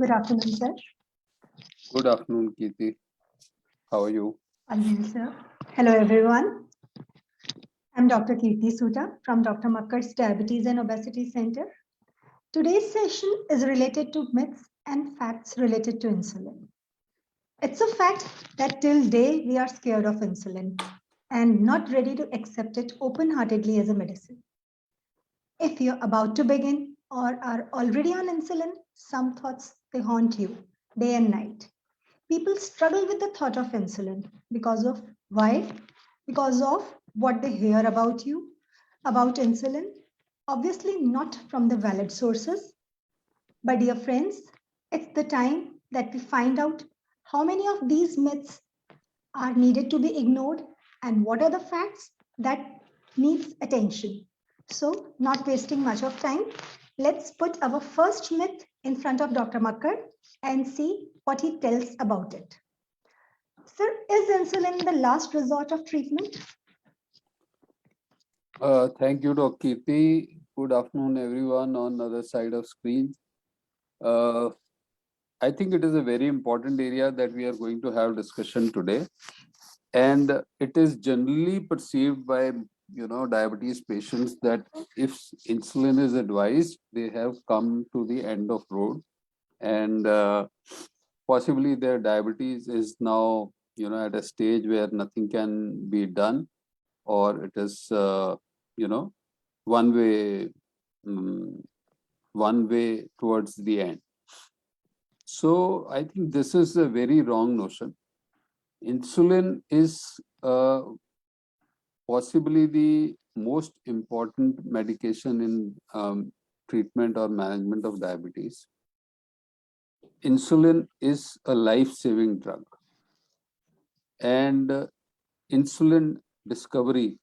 Good afternoon, sir. Good afternoon, Kirti. How are you? I'm well, sir. Hello, everyone. I'm Dr. Kirti Soota from Dr. Makkar's Diabetes and Obesity Center. Today's session is related to myths and facts related to insulin. It's a fact that till day we are scared of insulin and not ready to accept it open-heartedly as a medicine. If you're about to begin or are already on insulin, some thoughts they haunt you day and night. People struggle with the thought of insulin because of why? Because of what they hear about you, about insulin. Obviously, not from the valid sources. But, dear friends, it's the time that we find out how many of these myths are needed to be ignored and what are the facts that needs attention. So, not wasting much of time, let's put our first myth in front of Dr. Makkar and see what he tells about it. Sir, is insulin the last resort of treatment? Thank you, Dr. Kirti. Good afternoon, everyone on the other side of screen. I think it is a very important area that we are going to have discussion today, and it is generally perceived by diabetes patients that if insulin is advised, they have come to the end of road, and possibly their diabetes is now at a stage where nothing can be done, or it is one way one way towards the end. So I think this is a very wrong notion. Insulin is possibly the most important medication in treatment or management of diabetes. Insulin is a life-saving drug, and insulin discovery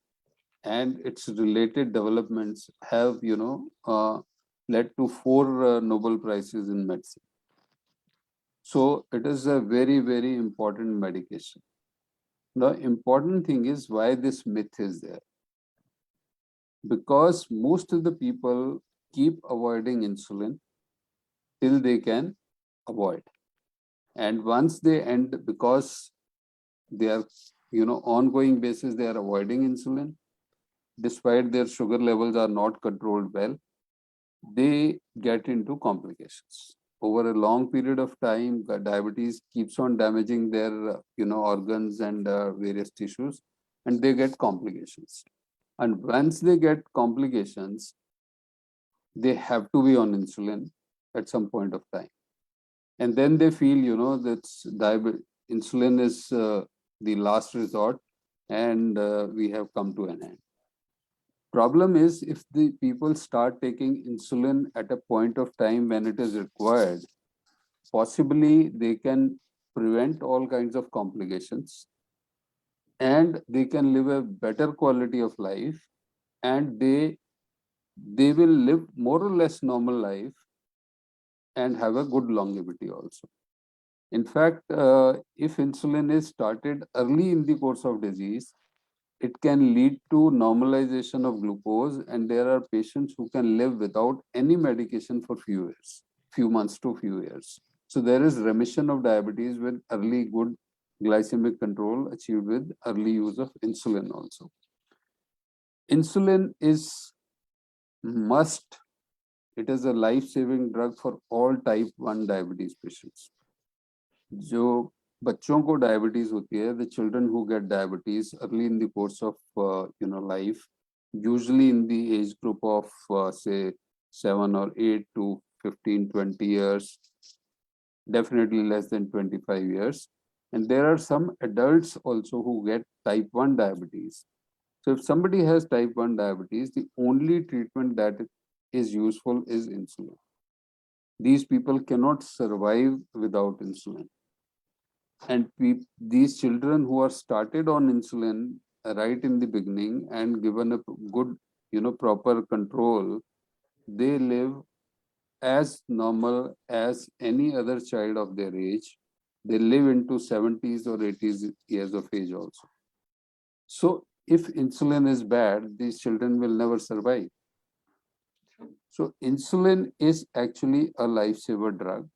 and its related developments have led to 4 Nobel Prizes in medicine. So it is a very, very important medication. The important thing is why this myth is there. Because most of the people keep avoiding insulin till they can avoid. And once they end, because they are, ongoing basis, they are avoiding insulin, despite their sugar levels are not controlled well, they get into complications. Over a long period of time, diabetes keeps on damaging their organs and various tissues, and they get complications. And once they get complications, they have to be on insulin at some point of time. And then they feel, that insulin is the last resort, and we have come to an end. Problem is, if the people start taking insulin at a point of time when it is required, possibly they can prevent all kinds of complications, and they can live a better quality of life, and they will live more or less normal life and have a good longevity also. In fact, if insulin is started early in the course of disease, it can lead to normalization of glucose, and there are patients who can live without any medication for few months to few years. So there is remission of diabetes with early good glycemic control achieved with early use of insulin also. Insulin is must. It is a life-saving drug for all type 1 diabetes patients. जो बच्चों को diabetes होती है, the children who get diabetes early in the course of life, usually in the age group of say 7 or 8 to 15, 20 years, definitely less than 25 years. And there are some adults also who get type 1 diabetes. So if somebody has type 1 diabetes, the only treatment that is useful is insulin. These people cannot survive without insulin. And these children who are started on insulin right in the beginning and given a good, proper control, they live as normal as any other child of their age. They live into 70s or 80s years of age also. So if insulin is bad, these children will never survive. So insulin is actually a lifesaver drug.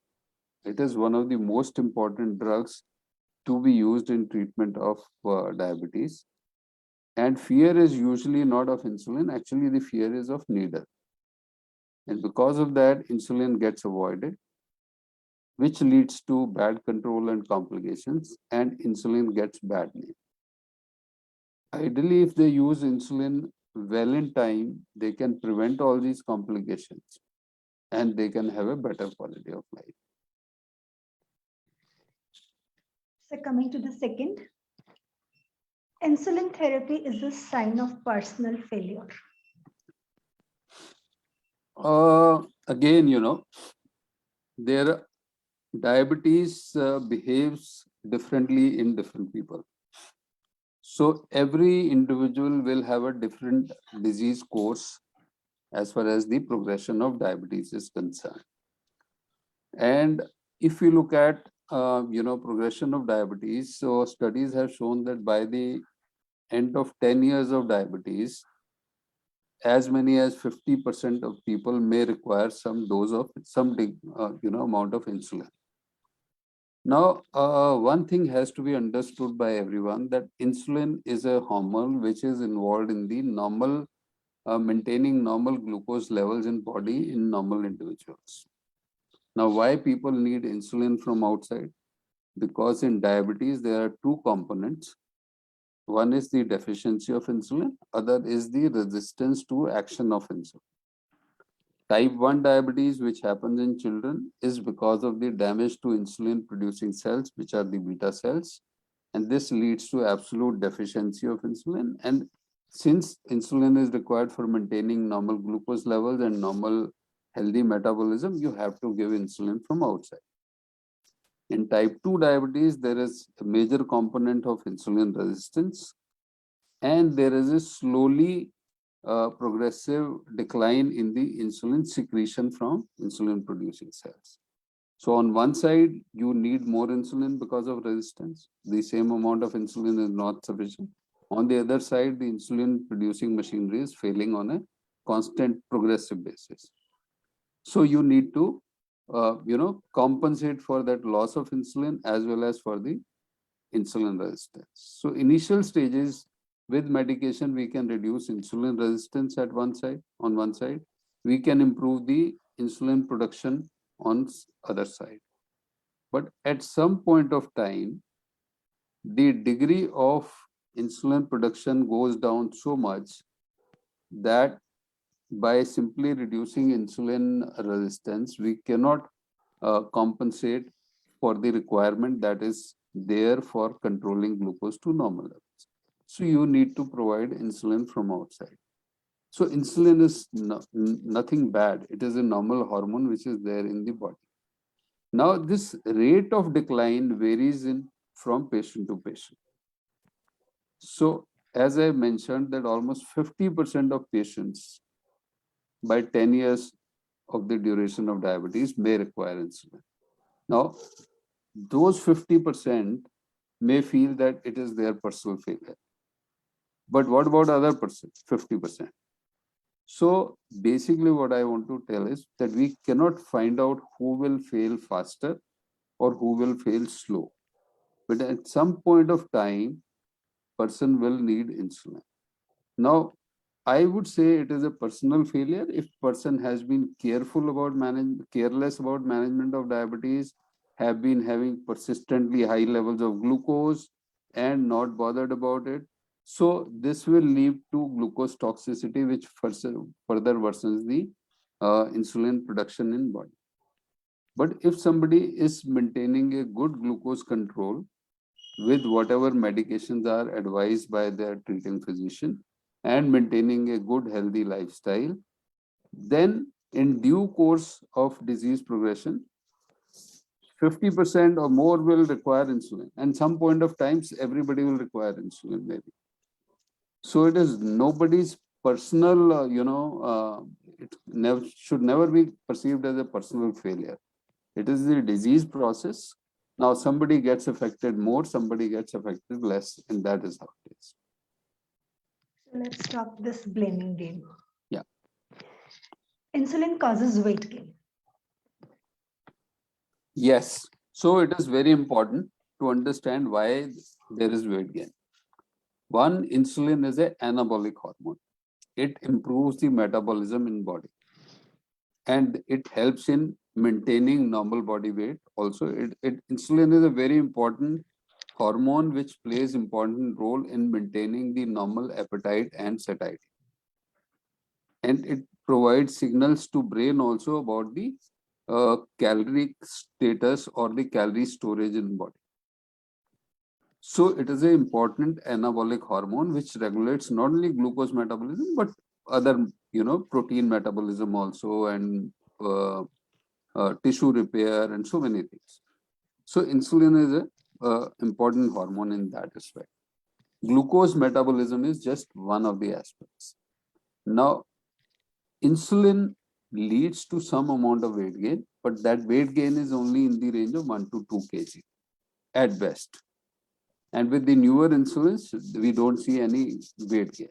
It is one of the most important drugs to be used in treatment of diabetes. And fear is usually not of insulin. Actually, the fear is of needle. And because of that, insulin gets avoided, which leads to bad control and complications, and insulin gets bad name. Ideally, if they use insulin well in time, they can prevent all these complications and they can have a better quality of life. So coming to the second, insulin therapy is a sign of personal failure. Again, their diabetes behaves differently in different people. So every individual will have a different disease course as far as the progression of diabetes is concerned. And if you look at progression of diabetes, so studies have shown that by the end of 10 years of diabetes, as many as 50% of people may require some dose of amount of insulin. Now, one thing has to be understood by everyone, that insulin is a hormone which is involved in the normal maintaining normal glucose levels in body in normal individuals. Now, why people need insulin from outside? Because in diabetes there are two components. One is the deficiency of insulin, other is the resistance to action of insulin. Type 1 diabetes, which happens in children, is because of the damage to insulin producing cells, which are the beta cells. And this leads to absolute deficiency of insulin. And since insulin is required for maintaining normal glucose levels and normal healthy metabolism, you have to give insulin from outside. In type 2 diabetes, there is a major component of insulin resistance, and there is a slowly progressive decline in the insulin secretion from insulin producing cells. So on one side, you need more insulin because of resistance. The same amount of insulin is not sufficient. On the other side, the insulin producing machinery is failing on a constant progressive basis. So you need to, compensate for that loss of insulin as well as for the insulin resistance. So initial stages with medication, we can reduce insulin resistance at one side, on one side. We can improve the insulin production on other side. But at some point of time, the degree of insulin production goes down so much that by simply reducing insulin resistance, we cannot compensate for the requirement that is there for controlling glucose to normal levels. So you need to provide insulin from outside. So insulin is nothing bad. It is a normal hormone which is there in the body. Now this rate of decline varies from patient to patient. So as I mentioned, that almost 50% of patients by 10 years of the duration of diabetes may require insulin. Now, those 50% may feel that it is their personal failure. But what about other 50%? So basically what I want to tell is that we cannot find out who will fail faster or who will fail slow. But at some point of time, person will need insulin. Now, I would say it is a personal failure if person has been careless about management of diabetes, have been having persistently high levels of glucose and not bothered about it. So this will lead to glucose toxicity, which further worsens the insulin production in body. But if somebody is maintaining a good glucose control with whatever medications are advised by their treating physician and maintaining a good healthy lifestyle, then in due course of disease progression, 50% or more will require insulin. And some point of times, everybody will require insulin maybe. So it is nobody's personal, it should never be perceived as a personal failure. It is the disease process. Now somebody gets affected more, somebody gets affected less, and that is how it is. So let's stop this blaming game. Yeah. Insulin causes weight gain. Yes. So it is very important to understand why there is weight gain. One, insulin is an anabolic hormone. It improves the metabolism in body and it helps in maintaining normal body weight. Also, insulin is a very important hormone which plays important role in maintaining the normal appetite and satiety. And it provides signals to brain also about the caloric status or the calorie storage in body. So it is an important anabolic hormone which regulates not only glucose metabolism but other, protein metabolism also, and tissue repair and so many things. So insulin is a important hormone in that respect. Glucose metabolism is just one of the aspects. Now, insulin leads to some amount of weight gain, but that weight gain is only in the range of 1 to 2 kg at best. And with the newer insulins, we don't see any weight gain.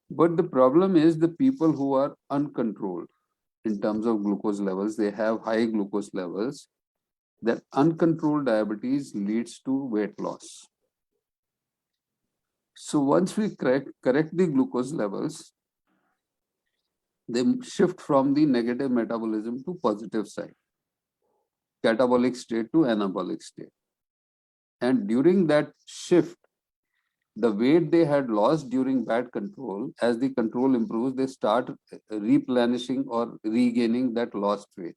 But the problem is the people who are uncontrolled in terms of glucose levels, they have high glucose levels, that uncontrolled diabetes leads to weight loss. So once we correct the glucose levels, they shift from the negative metabolism to positive side, catabolic state to anabolic state. And during that shift, the weight they had lost during bad control, as the control improves, they start replenishing or regaining that lost weight.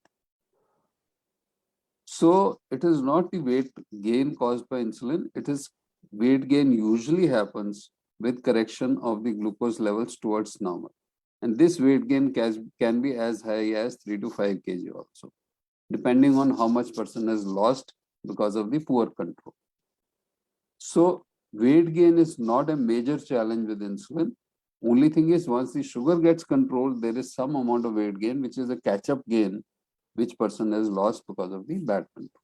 So it is not the weight gain caused by insulin, it is weight gain usually happens with correction of the glucose levels towards normal. And this weight gain can be as high as 3 to 5 kg also, depending on how much person has lost because of the poor control. So weight gain is not a major challenge with insulin. Only thing is, once the sugar gets controlled, there is some amount of weight gain, which is a catch-up gain, which person has lost because of the bad control.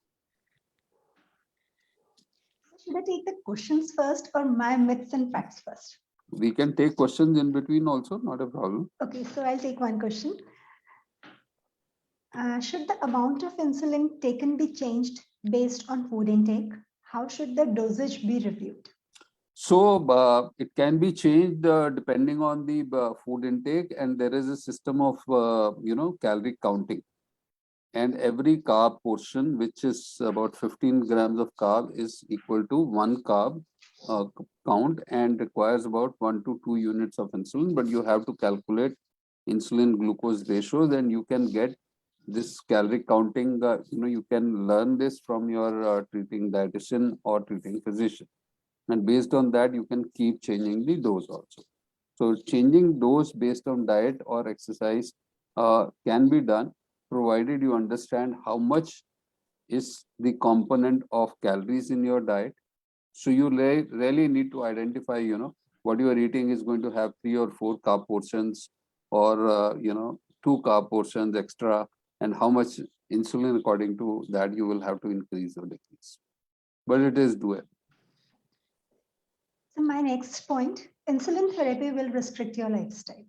Should I take the questions first or my myths and facts first? We can take questions in between also, not a problem. Okay, so I'll take one question. Should the amount of insulin taken be changed based on food intake? How should the dosage be reviewed? So it can be changed depending on the food intake, and there is a system of calorie counting. And every carb portion, which is about 15 grams of carb, is equal to 1 carb count and requires about 1 to 2 units of insulin. But you have to calculate insulin glucose ratio, then you can get this calorie counting. You can learn this from your treating dietitian or treating physician. And based on that, you can keep changing the dose also. So changing dose based on diet or exercise can be done, provided you understand how much is the component of calories in your diet. So you really need to identify, what you are eating is going to have 3 or 4 carb portions, or 2 carb portions extra, and how much insulin according to that you will have to increase or decrease. But it is doable. So my next point, insulin therapy will restrict your lifestyle.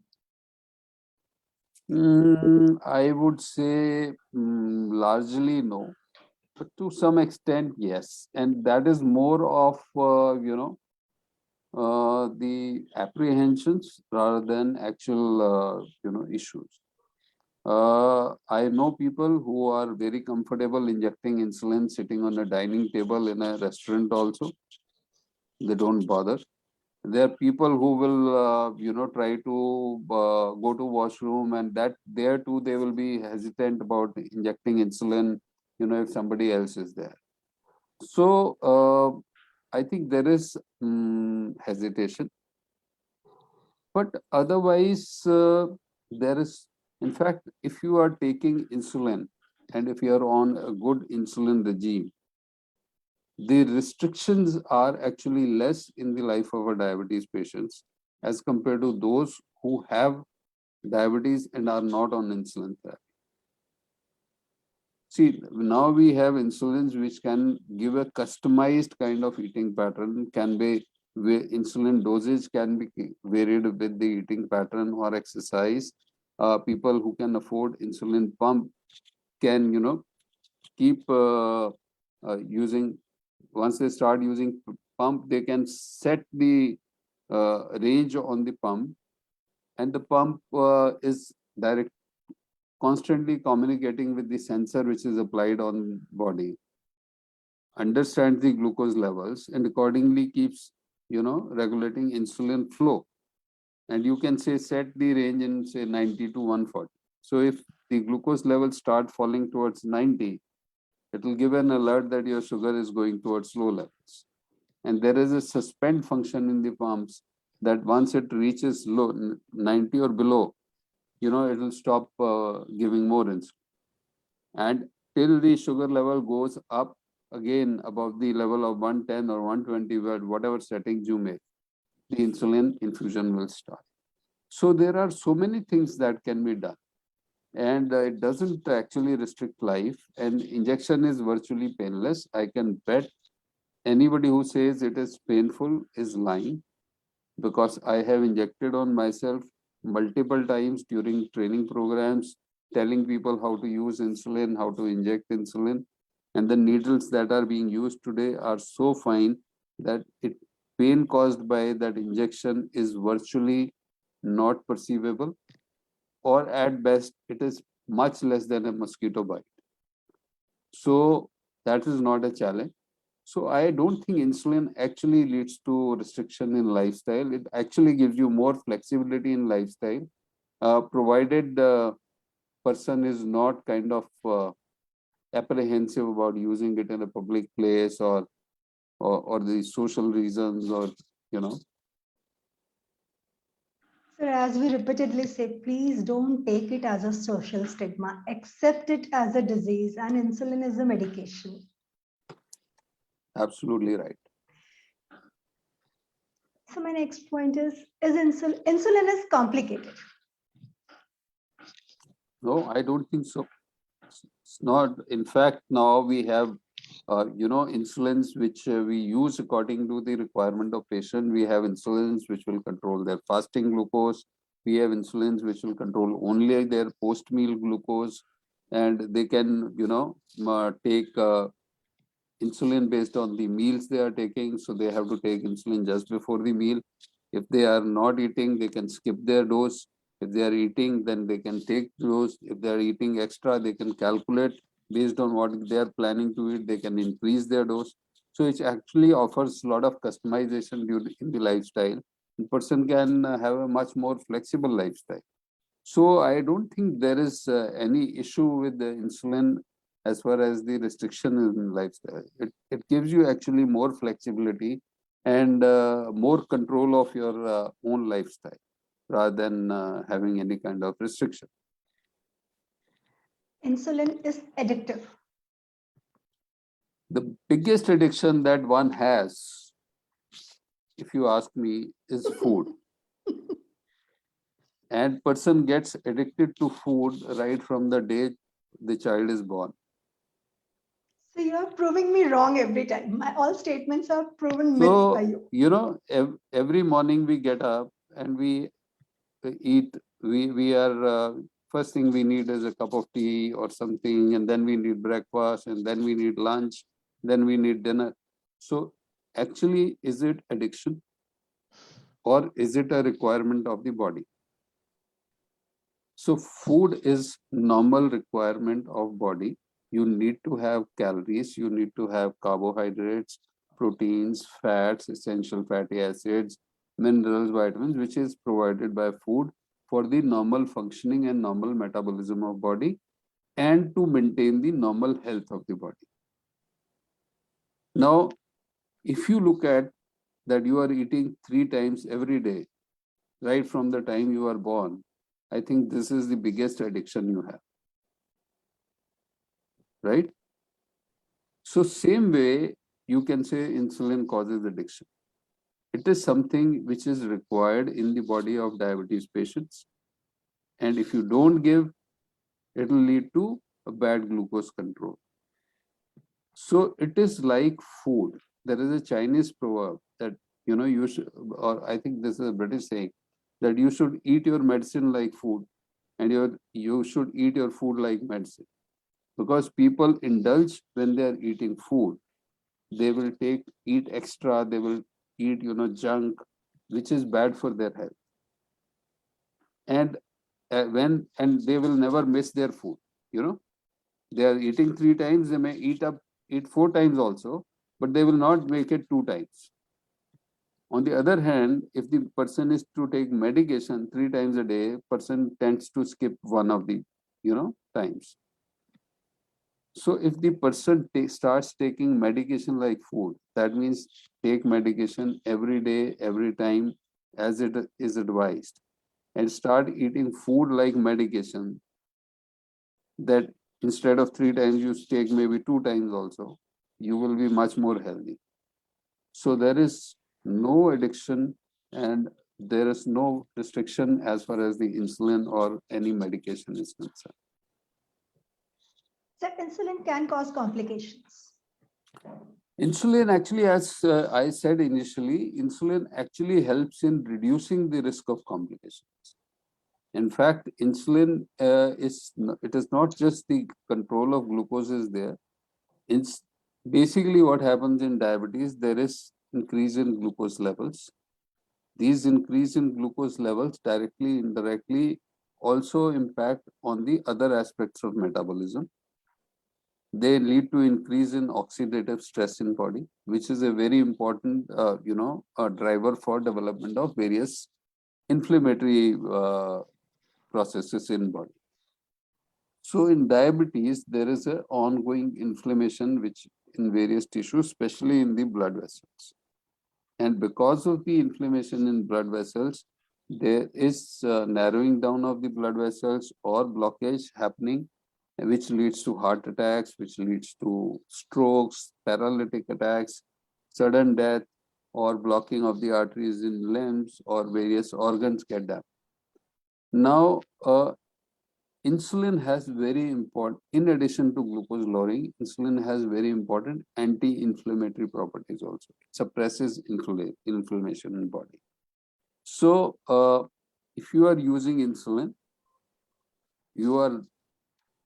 I would say largely no, but to some extent yes, and that is more of the apprehensions rather than actual issues. I know people who are very comfortable injecting insulin sitting on a dining table in a restaurant also. They don't bother. There are people who will try to go to washroom, and that there too they will be hesitant about injecting insulin if somebody else is there. So I think there is hesitation, but otherwise there is, in fact, if you are taking insulin and if you are on a good insulin regime, the restrictions are actually less in the life of our diabetes patients as compared to those who have diabetes and are not on insulin therapy. See, now we have insulins which can give a customized kind of eating pattern, can be insulin dosage can be varied with the eating pattern or exercise. People who can afford insulin pump can, keep using, once they start using pump, they can set the range on the pump, and the pump is constantly communicating with the sensor which is applied on body, understands the glucose levels, and accordingly keeps, regulating insulin flow. And you can say set the range in say 90 to 140. So if the glucose levels start falling towards 90, it will give an alert that your sugar is going towards low levels. And there is a suspend function in the pumps that once it reaches low 90 or below, it will stop giving more insulin. And till the sugar level goes up again above the level of 110 or 120, whatever settings you make, the insulin infusion will start. So there are so many things that can be done, and it doesn't actually restrict life, and injection is virtually painless. I can bet anybody who says it is painful is lying, because I have injected on myself multiple times during training programs, telling people how to use insulin, how to inject insulin. And the needles that are being used today are so fine that pain caused by that injection is virtually not perceivable, or at best, it is much less than a mosquito bite. So that is not a challenge. So I don't think insulin actually leads to restriction in lifestyle. It actually gives you more flexibility in lifestyle, provided the person is not kind of apprehensive about using it in a public place, or the social reasons, or you know. Sir, as we repeatedly say, please don't take it as a social stigma. Accept it as a disease, and insulin is a medication. Absolutely right. So my next point is insulin is complicated? No, I don't think so. It's not. In fact, now we have, insulins which we use according to the requirement of patient. We have insulins which will control their fasting glucose. We have insulins which will control only their post-meal glucose, and they can, take insulin based on the meals they are taking. So they have to take insulin just before the meal. If they are not eating, they can skip their dose. If they are eating, then they can take dose. If they are eating extra, they can calculate based on what they are planning to eat. They can increase their dose. So it actually offers a lot of customization in the lifestyle. The person can have a much more flexible lifestyle. So I don't think there is any issue with the insulin as far as the restriction in lifestyle. It gives you actually more flexibility and more control of your own lifestyle, rather than having any kind of restriction. Insulin is addictive. The biggest addiction that one has, if you ask me, is food. And person gets addicted to food right from the day the child is born. So you are proving me wrong every time. My all statements are proven myths by you. Every morning we get up and we eat. We are first thing we need is a cup of tea or something, and then we need breakfast, and then we need lunch, then we need dinner. So actually, is it addiction, or is it a requirement of the body? So food is normal requirement of body. You need to have calories, you need to have carbohydrates, proteins, fats, essential fatty acids, minerals, vitamins, which is provided by food for the normal functioning and normal metabolism of body, and to maintain the normal health of the body. Now, if you look at that, you are eating 3 times every day, right from the time you are born, I think this is the biggest addiction you have. Right? So same way, you can say insulin causes addiction. It is something which is required in the body of diabetes patients. And if you don't give, it will lead to a bad glucose control. So it is like food. There is a Chinese proverb that, you should, or I think this is a British saying, that you should eat your medicine like food, and you should eat your food like medicine. because people indulge when they are eating food. They will eat extra, they will eat, junk, which is bad for their health. And and they will never miss their food. They are eating 3 times, they may eat 4 times also, but they will not make it 2 times. On the other hand, if the person is to take medication 3 times a day, person tends to skip one of the, times. So if the person starts taking medication like food, that means take medication every day, every time, as it is advised, and start eating food like medication, that instead of 3 times, you take maybe 2 times also, you will be much more healthy. So there is no addiction and there is no restriction as far as the insulin or any medication is concerned. So insulin can cause complications. Insulin actually, as I said initially, insulin actually helps in reducing the risk of complications. In fact, insulin it is not just the control of glucose is there. It's basically what happens in diabetes. There is increase in glucose levels. These increase in glucose levels directly, indirectly also impact on the other aspects of metabolism. They lead to increase in oxidative stress in body, which is a very important, driver for development of various inflammatory processes in body. So in diabetes, there is an ongoing inflammation which in various tissues, especially in the blood vessels. And because of the inflammation in blood vessels, there is narrowing down of the blood vessels or blockage happening, which leads to heart attacks, which leads to strokes, paralytic attacks, sudden death, or blocking of the arteries in limbs, or various organs get damaged. Now, insulin has very important, in addition to glucose lowering, insulin has very important anti-inflammatory properties also. It suppresses inflammation in body. So, if you are using insulin, you are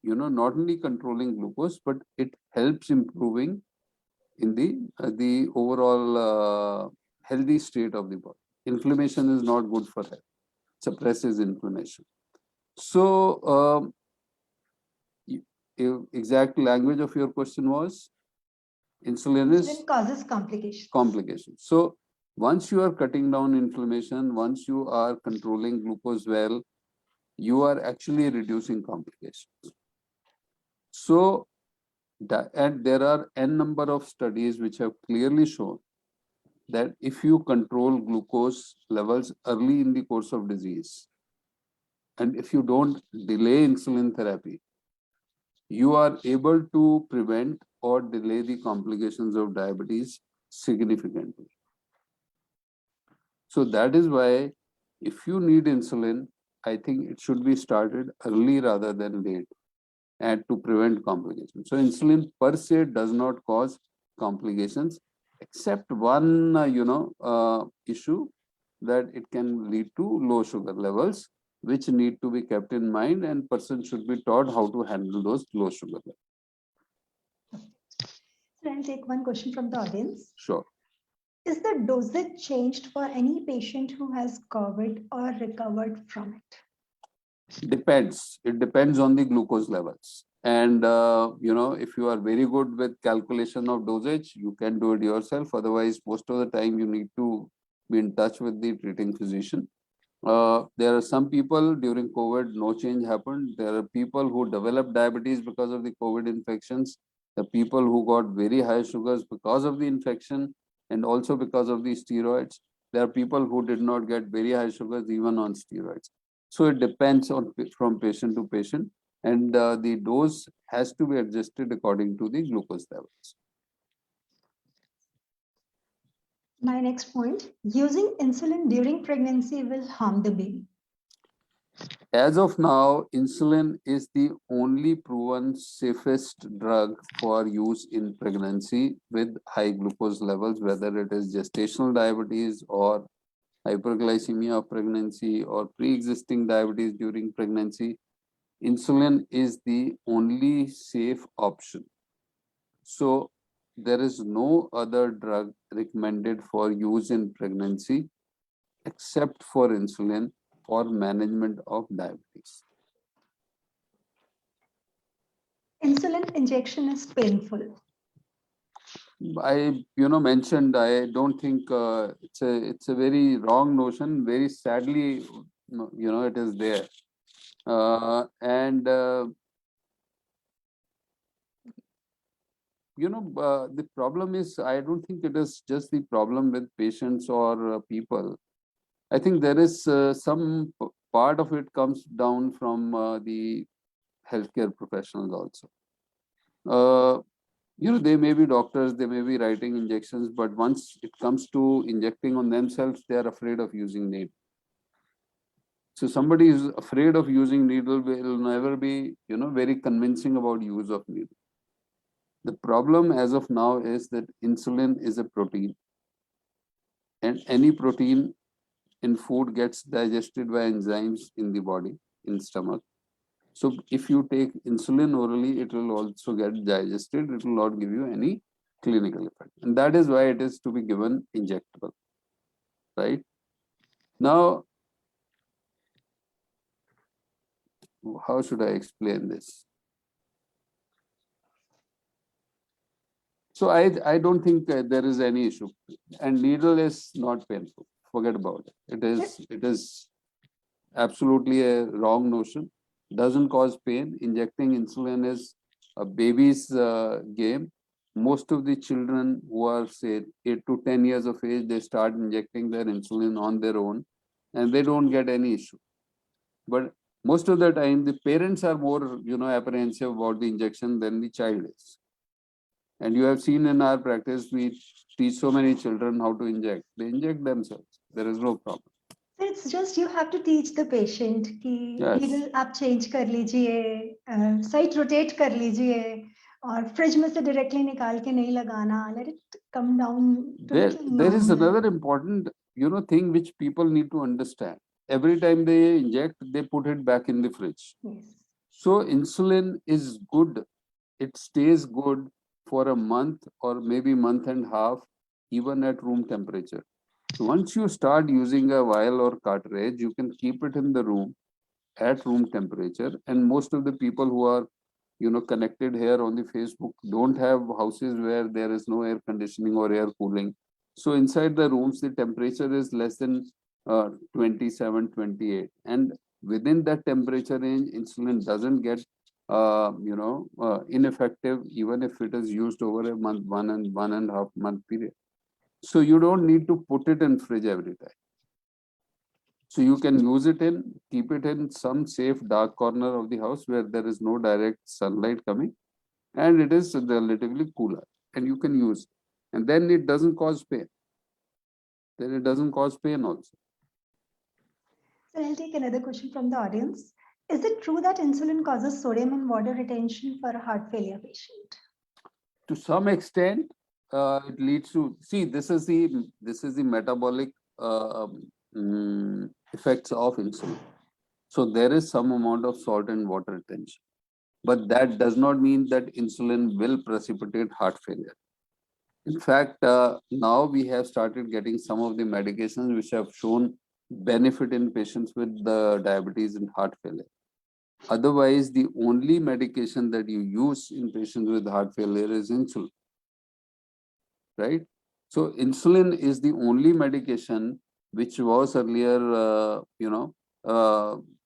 not only controlling glucose, but it helps improving in the overall healthy state of the body. Inflammation is not good for health, suppresses inflammation. So exact language of your question was Insulin causes complications. So once you are cutting down inflammation, once you are controlling glucose well, you are actually reducing complications. So, and there are n number of studies which have clearly shown that if you control glucose levels early in the course of disease, and if you don't delay insulin therapy, you are able to prevent or delay the complications of diabetes significantly. So that is why if you need insulin, I think it should be started early rather than late, and to prevent complications. So insulin per se does not cause complications, except one issue, that it can lead to low sugar levels, which need to be kept in mind, and person should be taught how to handle those low sugar levels. So I'll take one question from the audience. Sure. Is the dosage changed for any patient who has COVID or recovered from it? Depends. It depends on the glucose levels. And, if you are very good with calculation of dosage, you can do it yourself. Otherwise, most of the time you need to be in touch with the treating physician. There are some people during COVID, no change happened. There are people who developed diabetes because of the COVID infections. The people who got very high sugars because of the infection and also because of the steroids. There are people who did not get very high sugars even on steroids. So it depends from patient to patient, and the dose has to be adjusted according to the glucose levels. My next point, using insulin during pregnancy will harm the baby. As of now, insulin is the only proven safest drug for use in pregnancy with high glucose levels, whether it is gestational diabetes or hyperglycemia of pregnancy or pre-existing diabetes during pregnancy. insulin is the only safe option. So there is no other drug recommended for use in pregnancy except for insulin for management of diabetes. Insulin injection is painful. I mentioned, I don't think it's a very wrong notion. Very sadly, it is there, and the problem is, I don't think it is just the problem with patients or people. I think there is some part of it comes down from the healthcare professionals also. They may be doctors, they may be writing injections, but once it comes to injecting on themselves, they are afraid of using needle. So somebody who's afraid of using needle will never be, very convincing about use of needle. The problem as of now is that insulin is a protein, and any protein in food gets digested by enzymes in the body, in stomach. So if you take insulin orally, it will also get digested. It will not give you any clinical effect. And that is why it is to be given injectable, right? Now, how should I explain this? So I don't think there is any issue. And needle is not painful. Forget about it. It is absolutely a wrong notion. Doesn't cause pain. Injecting insulin is a baby's game. Most of the children who are, say, 8 to 10 years of age, they start injecting their insulin on their own and they don't get any issue. But most of the time, the parents are more, apprehensive about the injection than the child is. And you have seen in our practice, we teach so many children how to inject. They inject themselves. There is no problem. So it's just you have to teach the patient कि Yes. needle आप change कर लीजिए, site rotate कर लीजिए, और fridge में से directly निकाल के नहीं लगाना. Let it come down to There is another important, thing which people need to understand. Every time they inject, they put it back in the fridge. Yes. So insulin is good. It stays good for a month or maybe month and a half, even at room temperature. So once you start using a vial or cartridge, you can keep it in the room at room temperature. And most of the people who are, connected here on the Facebook don't have houses where there is no air conditioning or air cooling. So inside the rooms, the temperature is less than 27, 28. And within that temperature range, insulin doesn't get ineffective, even if it is used over a month, 1.5 month period. So you don't need to put it in fridge every time. So you can use it keep it in some safe dark corner of the house where there is no direct sunlight coming, and it is relatively cooler, and you can use it. And then it doesn't cause pain. Then it doesn't cause pain also. So I'll take another question from the audience. Is it true that insulin causes sodium and water retention for a heart failure patient? To some extent, it leads to, see, this is the metabolic effects of insulin. So there is some amount of salt and water retention, but that does not mean that insulin will precipitate heart failure. In fact, now we have started getting some of the medications which have shown benefit in patients with the diabetes and heart failure. Otherwise, the only medication that you use in patients with heart failure is insulin, right? So insulin is the only medication which was earlier,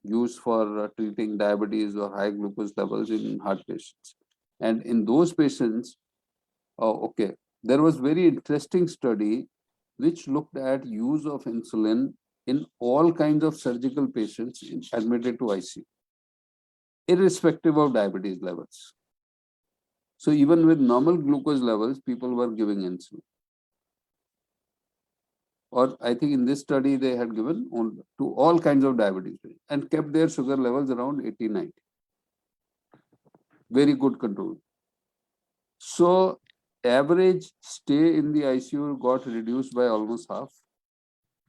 used for treating diabetes or high glucose levels in heart patients. And in those patients, there was very interesting study which looked at use of insulin in all kinds of surgical patients admitted to ICU, irrespective of diabetes levels. So even with normal glucose levels, people were giving insulin. Or I think in this study, they had given to all kinds of diabetes and kept their sugar levels around 80, 90. Very good control. So average stay in the ICU got reduced by almost half,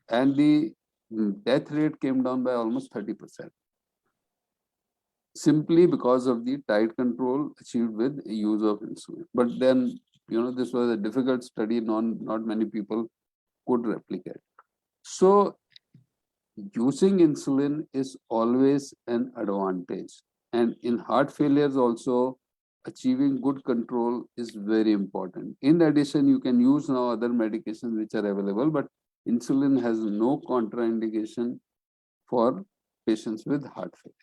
and the death rate came down by almost 30%. simply because of the tight control achieved with use of insulin. But then, this was a difficult study, not many people could replicate. So using insulin is always an advantage. And in heart failures also, achieving good control is very important. In addition, you can use now other medications which are available, but insulin has no contraindication for patients with heart failure.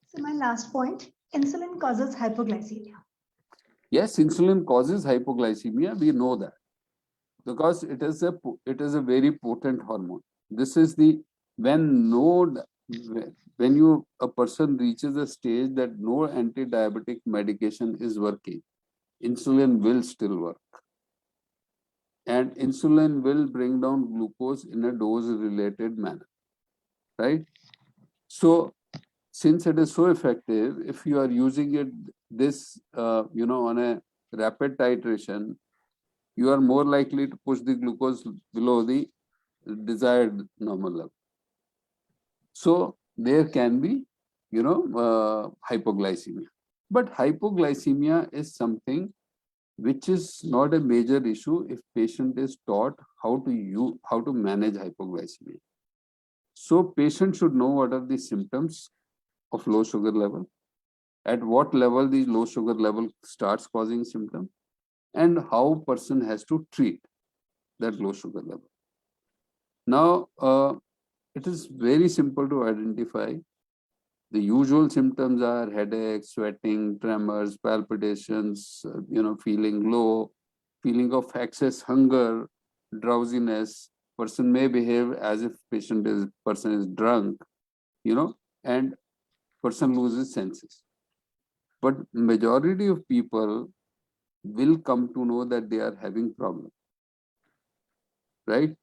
So my last point, insulin causes hypoglycemia. Yes, insulin causes hypoglycemia. We know that because it is a very potent hormone. This is the when no when you a person reaches a stage that no anti-diabetic medication is working, insulin will still work, and insulin will bring down glucose in a dose-related manner, right? So since it is so effective, if you are using it on a rapid titration, you are more likely to push the glucose below the desired normal level. So there can be, hypoglycemia. But hypoglycemia is something which is not a major issue if patient is taught how to manage hypoglycemia. So patient should know what are the symptoms of low sugar level, at what level the low sugar level starts causing symptom, and how person has to treat that low sugar level. Now, it is very simple to identify. The usual symptoms are headache, sweating, tremors, palpitations, feeling low, feeling of excess hunger, drowsiness. Person may behave as if person is drunk, and person loses senses. But majority of people will come to know that they are having problem, right?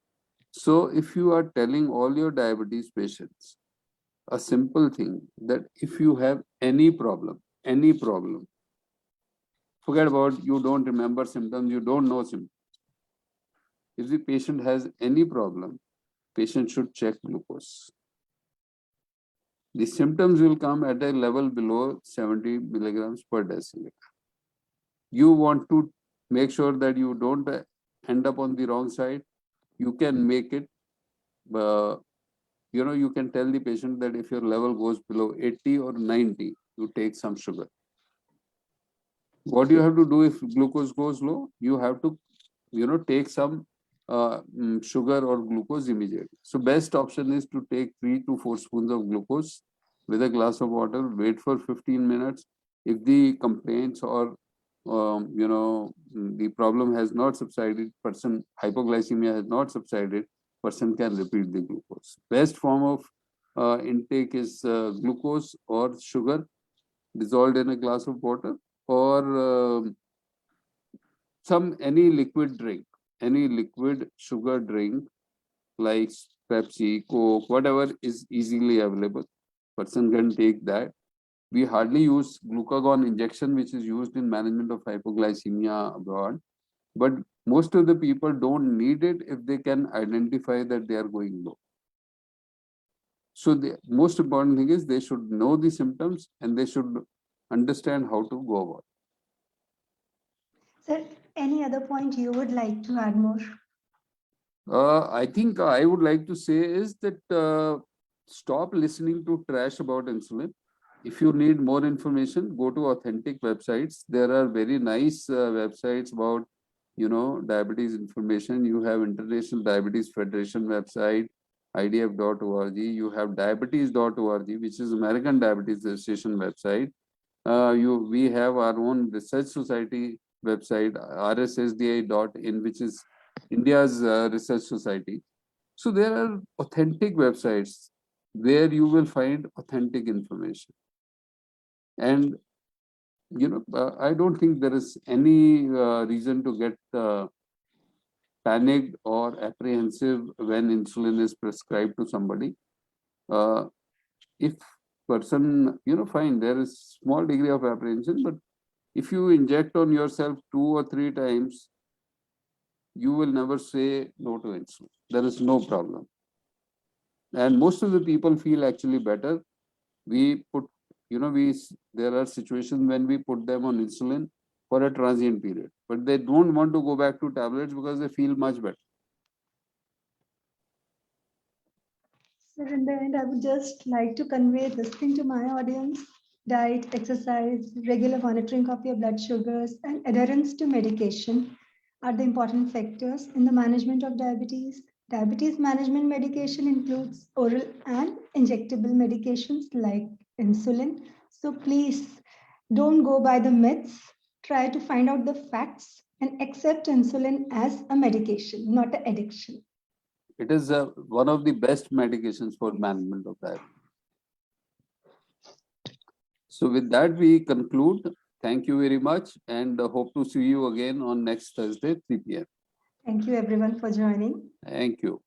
So if you are telling all your diabetes patients a simple thing that if you have any problem, forget about you don't remember symptoms, you don't know symptoms. If the patient has any problem, patient should check glucose. The symptoms will come at a level below 70 milligrams per deciliter. You want to make sure that you don't end up on the wrong side. You can make it, you can tell the patient that if your level goes below 80 or 90, you take some sugar. What you have to do if glucose goes low? You have to, take some sugar or glucose immediately. So best option is to take 3 to 4 spoons of glucose with a glass of water, wait for 15 minutes. If the complaints or the problem has not subsided, hypoglycemia has not subsided, person can repeat the glucose. Best form of intake is glucose or sugar dissolved in a glass of water, or any liquid drink, any liquid sugar drink like Pepsi, Coke, whatever is easily available. Person can take that. We hardly use glucagon injection, which is used in management of hypoglycemia abroad. But most of the people don't need it if they can identify that they are going low. So the most important thing is they should know the symptoms and they should understand how to go about. Sir, any other point you would like to add more? I think I would like to say is that stop listening to trash about insulin. If you need more information, go to authentic websites. There are very nice websites about, diabetes information. You have International Diabetes Federation website, idf.org. You have diabetes.org, which is American Diabetes Association website. We have our own research society website, rssdi.in, which is India's research society. So there are authentic websites where you will find authentic information. And, I don't think there is any reason to get panicked or apprehensive when insulin is prescribed to somebody. If person, fine, there is small degree of apprehension, but if you inject on yourself 2 or 3 times, you will never say no to insulin. There is no problem. And most of the people feel actually better we put, there are situations when we put them on insulin for a transient period, but they don't want to go back to tablets because they feel much better. So in the end, I would just like to convey this thing to my audience. Diet, exercise, regular monitoring of your blood sugars, and adherence to medication are the important factors in the management of diabetes. Diabetes management medication includes oral and injectable medications like insulin. So please don't go by the myths. Try to find out the facts and accept insulin as a medication, not an addiction. It is one of the best medications for management of diabetes. So with that, we conclude. Thank you very much, and hope to see you again on next Thursday, 3 p.m. Thank you everyone for joining. Thank you.